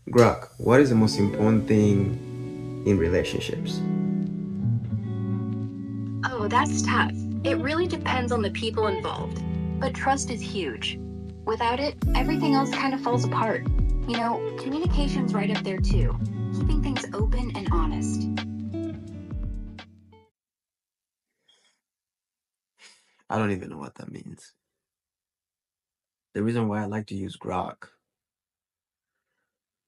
Grok, what is the most important thing in relationships? Oh, that's tough. It really depends on the people involved. But trust is huge. Without it, everything else kind of falls apart. Communication's right up there too. Keeping things open and honest. I don't even know what that means. The reason why I like to use Grok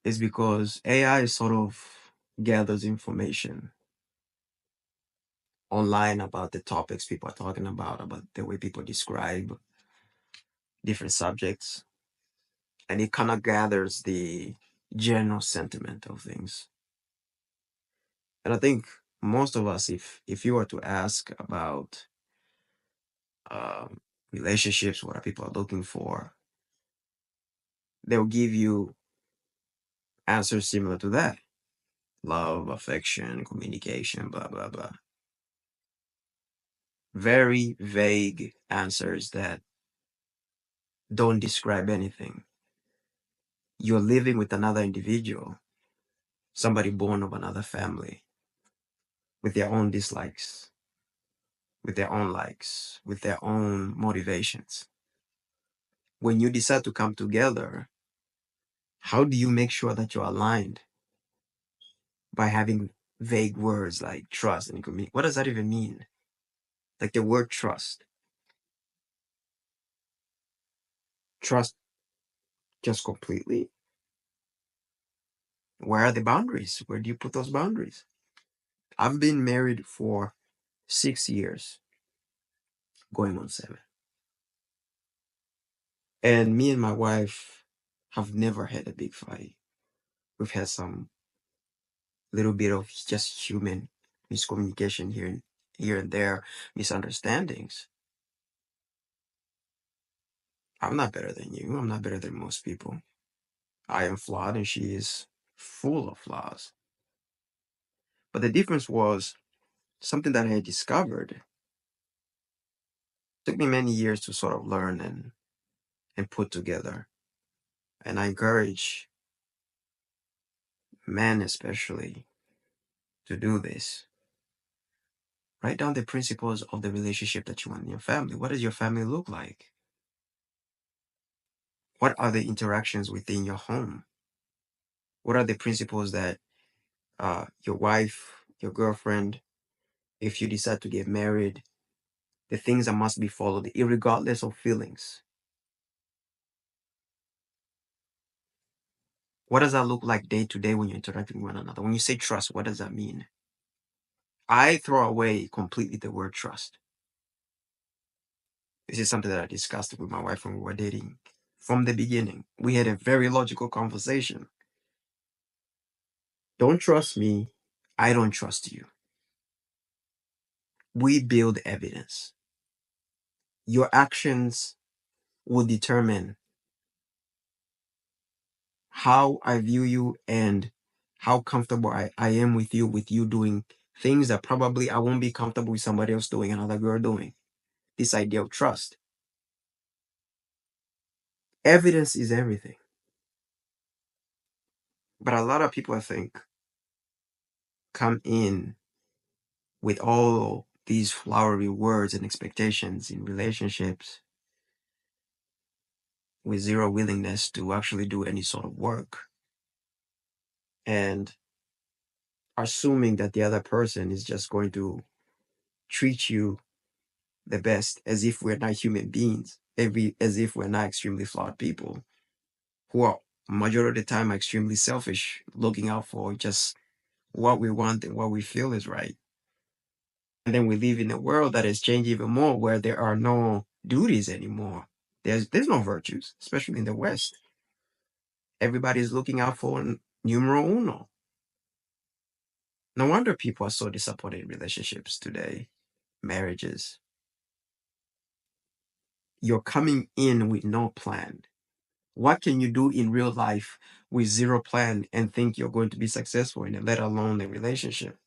is because AI sort of gathers information online about the topics people are talking about the way people describe different subjects, and it kind of gathers the general sentiment of things. And I think most of us, if you were to ask about um, relationships, what are people are looking for, they'll give you answers similar to that: love, affection, communication, blah, blah, blah. Very vague answers that don't describe anything. You're living with another individual, somebody born of another family, with their own dislikes, with their own likes, with their own motivations. When you decide to come together, how do you make sure that you're aligned? By having vague words like trust and community. What does that even mean? Like the word trust. Trust just completely. Where are the boundaries? Where do you put those boundaries? I've been married for 6 years, going on 7. And me and my wife have never had a big fight. We've had some little bit of just human miscommunication here and there, misunderstandings. I'm not better than you. I'm not better than most people. I am flawed and she is full of flaws. But the difference was something that I had discovered. Took me many years to sort of learn and put together. And I encourage men especially to do this. Write down the principles of the relationship that you want in your family. What does your family look like? What are the interactions within your home? What are the principles that your wife, your girlfriend, if you decide to get married, the things that must be followed, regardless of feelings? What does that look like day to day when you're interacting with one another? When you say trust, what does that mean? I throw away completely the word trust. This is something that I discussed with my wife when we were dating. From the beginning, we had a very logical conversation. Don't trust me. I don't trust you. We build evidence. Your actions will determine how I view you and how comfortable I am with you doing things that probably I won't be comfortable with somebody else doing, another girl doing. This idea of trust. Evidence is everything. But a lot of people, I think, come in with all these flowery words and expectations in relationships with zero willingness to actually do any sort of work, and assuming that the other person is just going to treat you the best, as if we're not human beings, as if we're not extremely flawed people who are majority of the time extremely selfish, looking out for just what we want and what we feel is right. And then we live in a world that has changed even more, where there are no duties anymore. There's no virtues, especially in the West. Everybody's looking out for numero uno. No wonder people are so disappointed in relationships today, marriages. You're coming in with no plan. What can you do in real life with zero plan and think you're going to be successful in it, let alone a relationship?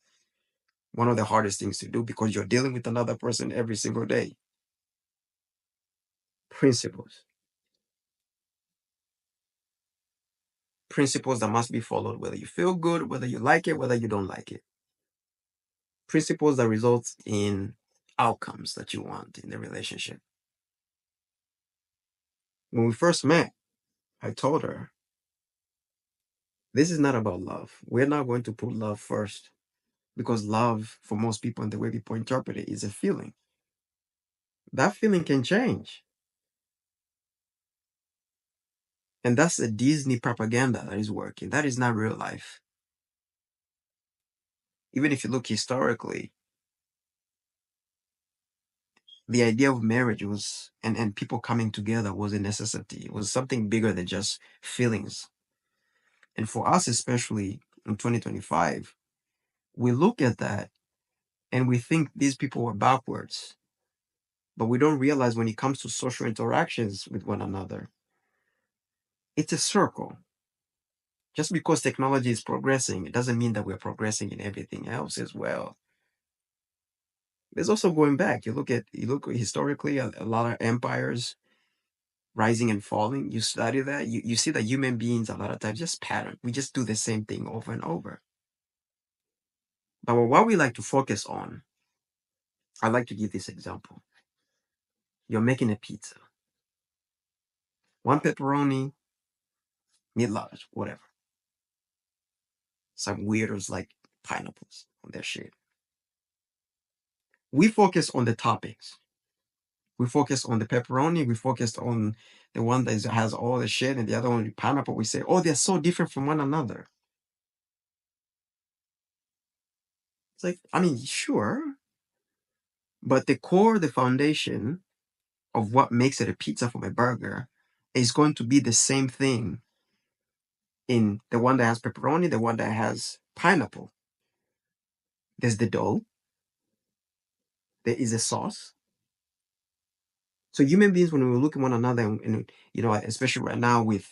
One of the hardest things to do because you're dealing with another person every single day. Principles. principles that must be followed, whether you feel good, whether you like it, whether you don't like it. Principles that result in outcomes that you want in the relationship. When we first met, I told her, this is not about love. We're not going to put love first because love, for most people, and the way people interpret it, is a feeling. That feeling can change. And that's the Disney propaganda that is working. That is not real life. Even if you look historically, the idea of marriage was and people coming together was a necessity. It was something bigger than just feelings. And for us, especially in 2025, we look at that and we think these people were backwards. But we don't realize when it comes to social interactions with one another, it's a circle. Just because technology is progressing, it doesn't mean that we're progressing in everything else as well. There's also going back. You look historically at a lot of empires rising and falling. You study that, you see that human beings a lot of times just pattern. We just do the same thing over and over. But what we like to focus on, I like to give this example. You're making a pizza. One pepperoni, mid large, whatever. Some weirdos like pineapples on their shit. We focus on the toppings. We focus on the pepperoni. We focus on the one that has all the shit, and the other one, pineapple. We say, oh, they're so different from one another. It's like, I mean, sure, but the core, the foundation of what makes it a pizza from a burger is going to be the same thing in the one that has pepperoni, the one that has pineapple. There's the dough, there is a sauce. So human beings, when we look at one another, and especially right now with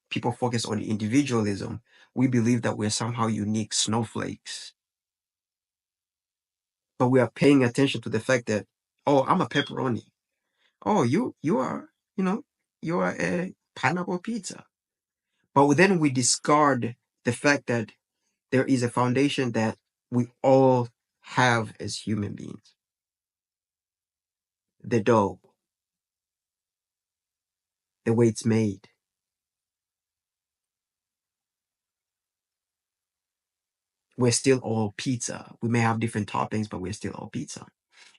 people focused on individualism, we believe that we're somehow unique snowflakes. But we are paying attention to the fact that, oh, I'm a pepperoni. Oh, you are, you are a pineapple pizza. But then we discard the fact that there is a foundation that we all have as human beings. The dough, the way it's made. We're still all pizza. We may have different toppings, but we're still all pizza.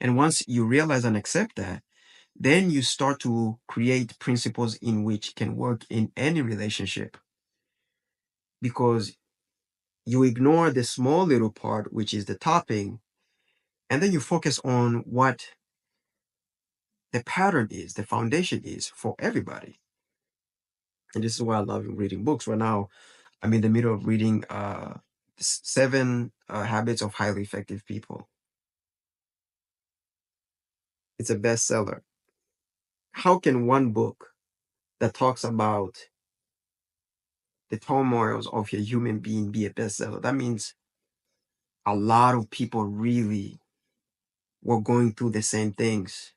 And once you realize and accept that, then you start to create principles in which can work in any relationship because you ignore the small little part, which is the topping, and then you focus on what the pattern is, the foundation is for everybody. And this is why I love reading books. Right now, I'm in the middle of reading Seven Habits of Highly Effective People. It's a bestseller. How can one book that talks about the turmoils of a human being be a bestseller? That means a lot of people really were going through the same things.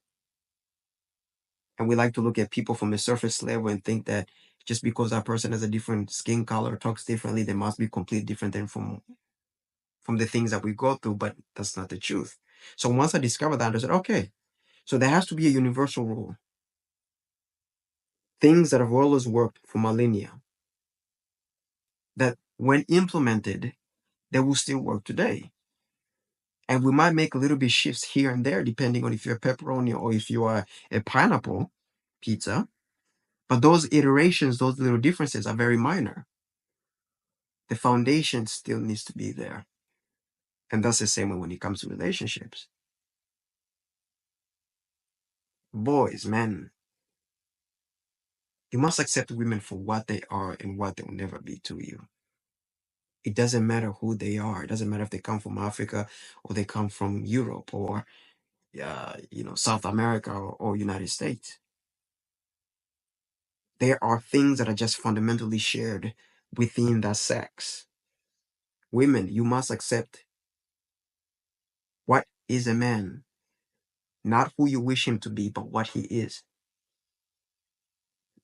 And we like to look at people from the surface level and think that just because that person has a different skin color, talks differently, they must be completely different than from the things that we go through. But that's not the truth. So once I discovered that, I said, okay, so there has to be a universal rule. Things that have always worked for millennia, that when implemented, they will still work today. And we might make a little bit shifts here and there, depending on if you're a pepperoni or if you are a pineapple pizza. But those iterations, those little differences are very minor. The foundation still needs to be there. And that's the same way when it comes to relationships. Boys, men, you must accept women for what they are and what they will never be to you. It doesn't matter who they are. It doesn't matter if they come from Africa or they come from Europe or South America or United States. There are things that are just fundamentally shared within that sex. Women, you must accept what is a man, not who you wish him to be, but what he is.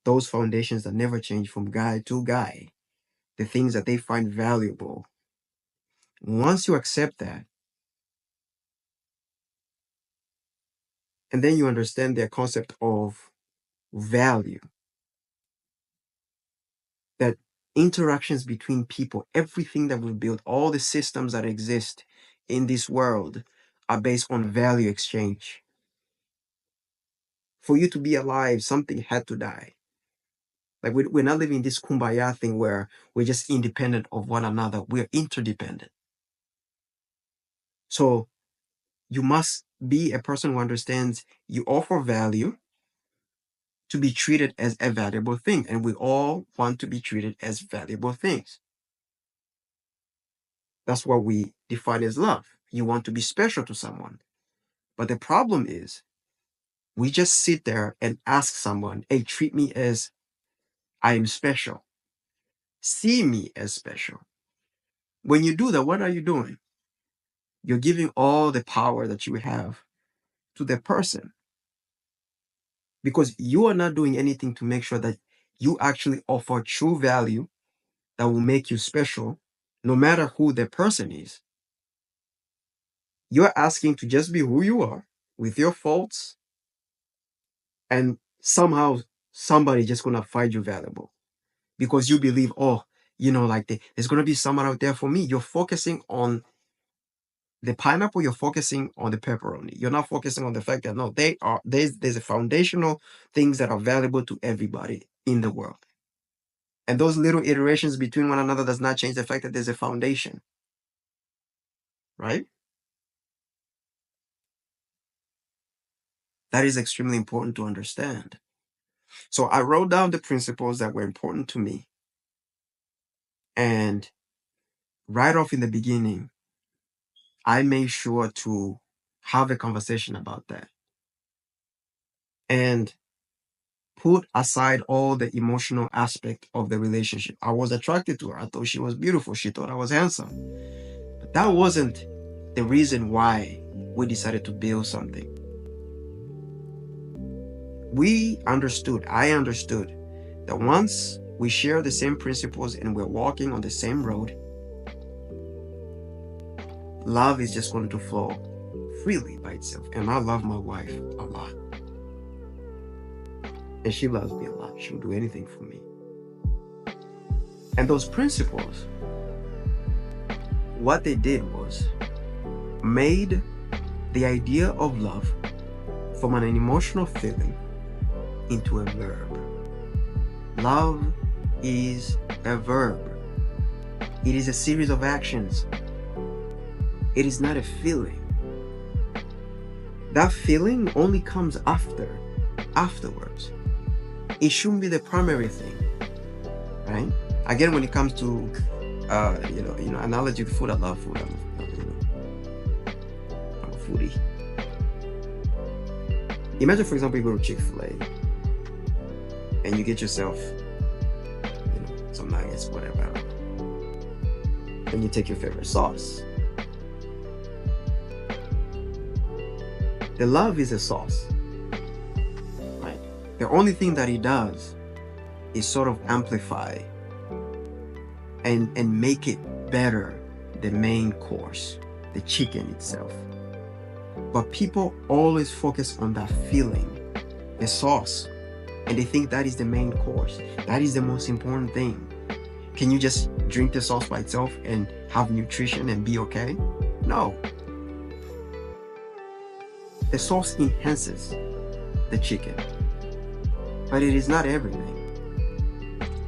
Those foundations that never change from guy to guy. the things that they find valuable. Once you accept that, and then you understand their concept of value, that interactions between people, everything that we build, all the systems that exist in this world are based on value exchange. For you to be alive, something had to die. Like we're not living this kumbaya thing where we're just independent of one another. We're interdependent. So you must be a person who understands you offer value to be treated as a valuable thing. And we all want to be treated as valuable things. That's what we define as love. You want to be special to someone. But the problem is, we just sit there and ask someone, hey, treat me as I am special. See me as special. When you do that, what are you doing? You're giving all the power that you have to the person because you are not doing anything to make sure that you actually offer true value that will make you special, no matter who the person is. You're asking to just be who you are with your faults, and somehow somebody just gonna find you valuable because you believe, oh, like there's gonna be someone out there for me. You're focusing on the pineapple, you're focusing on the pepperoni. You're not focusing on the fact that no, there's a foundational things that are valuable to everybody in the world. And those little iterations between one another does not change the fact that there's a foundation. Right? That is extremely important to understand. So I wrote down the principles that were important to me. And right off in the beginning, I made sure to have a conversation about that. And put aside all the emotional aspect of the relationship. I was attracted to her. I thought she was beautiful. She thought I was handsome. But that wasn't the reason why we decided to build something. I understood that once we share the same principles and we're walking on the same road, love is just going to flow freely by itself. And I love my wife a lot. And she loves me a lot. She'll do anything for me. And those principles, what they did was made the idea of love from an emotional feeling into a verb. Love is a verb. It is a series of actions. It is not a feeling. That feeling only comes afterwards. It shouldn't be the primary thing, right? Again, when it comes to, analogy to food, I love food. I'm a foodie. Imagine, for example, you go to Chick-fil-A and you get yourself, some nuggets, whatever, and you take your favorite sauce. The love is a sauce. The only thing that it does is sort of amplify and make it better the main course, the chicken itself. But people always focus on that feeling, the sauce, and they think that is the main course. That is the most important thing. Can you just drink the sauce by itself and have nutrition and be okay? No. The sauce enhances the chicken, but it is not everything.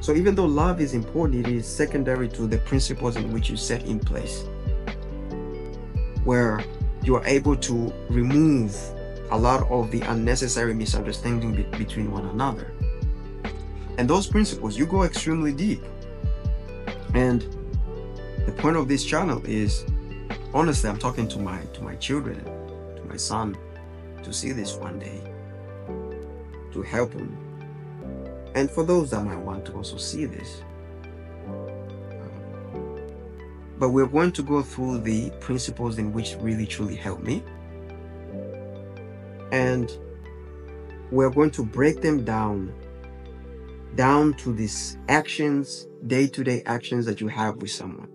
So even though love is important, it is secondary to the principles in which you set in place, where you are able to remove a lot of the unnecessary misunderstanding between one another. And those principles, you go extremely deep. And the point of this channel is, honestly, I'm talking to my children, to my son, to see this one day, to help him. And for those that might want to also see this. But we're going to go through the principles in which really truly help me. And we're going to break them down down to these actions, day-to-day actions that you have with someone.